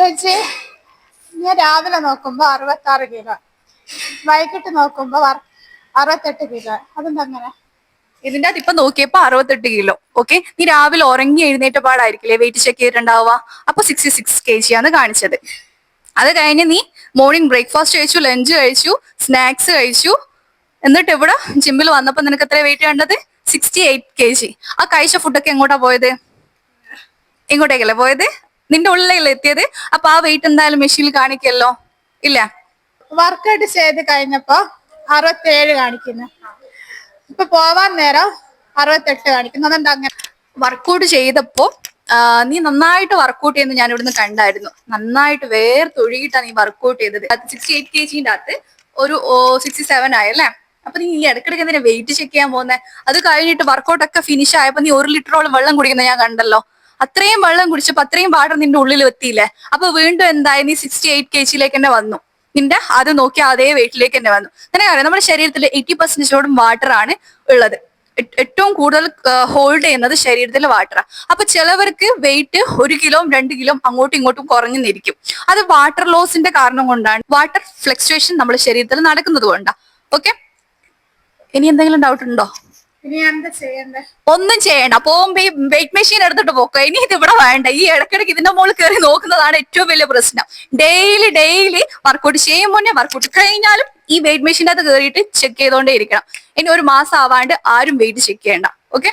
ചേച്ചി ഞാൻ രാവിലെ നോക്കുമ്പോ 66 കിലോ, വൈകിട്ട് നോക്കുമ്പോ 68 കിലോ. അതെന്താ അങ്ങനെ? ഇതിന്റെ അത് ഇപ്പൊ നോക്കിയപ്പോ 68 കിലോ. ഓക്കെ, നീ രാവിലെ ഉറങ്ങി എഴുന്നേറ്റ പാടായിരിക്കില്ലേ വെയിറ്റ് ചെക്ക് ചെയ്തിട്ടുണ്ടാവുക. അപ്പൊ 66 kg ആണ് കാണിച്ചത്. അത് കഴിഞ്ഞ് നീ മോർണിംഗ് ബ്രേക്ക്ഫാസ്റ്റ് കഴിച്ചു, ലഞ്ച് കഴിച്ചു, സ്നാക്സ് കഴിച്ചു. എന്നിട്ട് ഇവിടെ ജിമ്മിൽ വന്നപ്പോ നിനക്ക് എത്ര വെയിറ്റ് കണ്ടത്? 68 kg. ആ കഴിച്ച ഫുഡൊക്കെ എങ്ങോട്ടാ പോയത്? ഇങ്ങോട്ടേക്കല്ലേ പോയത്? നിന്റെ ഉള്ളിലല്ലേ എത്തിയത്? അപ്പൊ ആ വെയിറ്റ് എന്തായാലും മെഷീനിൽ കാണിക്കല്ലോ, ഇല്ല? വർക്കൗട്ട് ചെയ്ത് കഴിഞ്ഞപ്പോ 67 കാണിക്കുന്നു. ഇപ്പൊ പോവാൻ നേരം 68 കാണിക്കുന്നു. അതെന്താ അങ്ങനെ? വർക്കൗട്ട് ചെയ്തപ്പോ നീ നന്നായിട്ട് വർക്കൗട്ട് ചെയ്യുന്നത് ഞാൻ ഇവിടുന്ന് കണ്ടായിരുന്നു. നന്നായിട്ട് വേർത്തൊഴുകിയിട്ടാണ് നീ വർക്കൗട്ട് ചെയ്തത്. 68 kg അകത്ത് ഒരു 67 ആയല്ലേ? അപ്പൊ നീ ഈ ഇടയ്ക്കിടയ്ക്ക് എന്തിനാ വെയിറ്റ് ചെക്ക് ചെയ്യാൻ പോകുന്നത്? അത് കഴിഞ്ഞിട്ട് വർക്കൗട്ട് ഒക്കെ ഫിനിഷ് ആയപ്പോ നീ 1 ലിറ്ററോളം വെള്ളം കുടിക്കുന്നത് ഞാൻ കണ്ടല്ലോ. അത്രയും വെള്ളം കുടിച്ചപ്പോ അത്രയും വാട്ടർ നിന്റെ ഉള്ളിൽ എത്തിയില്ലേ? അപ്പൊ വീണ്ടും എന്തായി? നീ 68 kg തന്നെ വന്നു. നിന്റെ അത് നോക്കിയ അതേ വെയിറ്റിലേക്ക് തന്നെ വന്നു. നിനക്കറിയാം നമ്മുടെ ശരീരത്തിൽ 80% വാട്ടർ ആണ് ഉള്ളത്. ഏറ്റവും കൂടുതൽ ഹോൾഡ് ചെയ്യുന്നത് ശരീരത്തിലെ വാട്ടറാണ്. അപ്പൊ ചിലവർക്ക് വെയിറ്റ് 1 കിലോ 2 കിലോ അങ്ങോട്ടും ഇങ്ങോട്ടും കുറഞ്ഞിരിക്കും. അത് വാട്ടർ ലോസിന്റെ കാരണം കൊണ്ടാണ്. വാട്ടർ ഫ്ലക്ച്വേഷൻ നമ്മുടെ ശരീരത്തിൽ നടക്കുന്നത് കൊണ്ടാണ്. ഓക്കെ, ഇനി എന്തെങ്കിലും ഡൗട്ട് ഉണ്ടോ? ഇനി എന്താ ചെയ്യണ്ടേ? ഒന്നും ചെയ്യണ്ട. പോകുമ്പോ ഈ വെയിറ്റ് മെഷീൻ എടുത്തിട്ട് പോക്കോ. ഇനി ഇത് ഇവിടെ വേണ്ട. ഈ ഇടയ്ക്കിടയ്ക്ക് ഇതിന്റെ മുകളിൽ കയറി നോക്കുന്നതാണ് ഏറ്റവും വലിയ പ്രശ്നം. ഡെയിലി വർക്കൗട്ട് ചെയ്യും മുന്നേ വർക്കൗട്ട് കഴിഞ്ഞാലും ഈ വെയിറ്റ് മെഷീൻ്റെ അകത്ത് കയറിയിട്ട് ചെക്ക് ചെയ്തോണ്ടേ ഇരിക്കണം. ഇനി 1 മാസം ആവാണ്ട് ആരും വെയിറ്റ് ചെക്ക് ചെയ്യണ്ട. ഓക്കെ.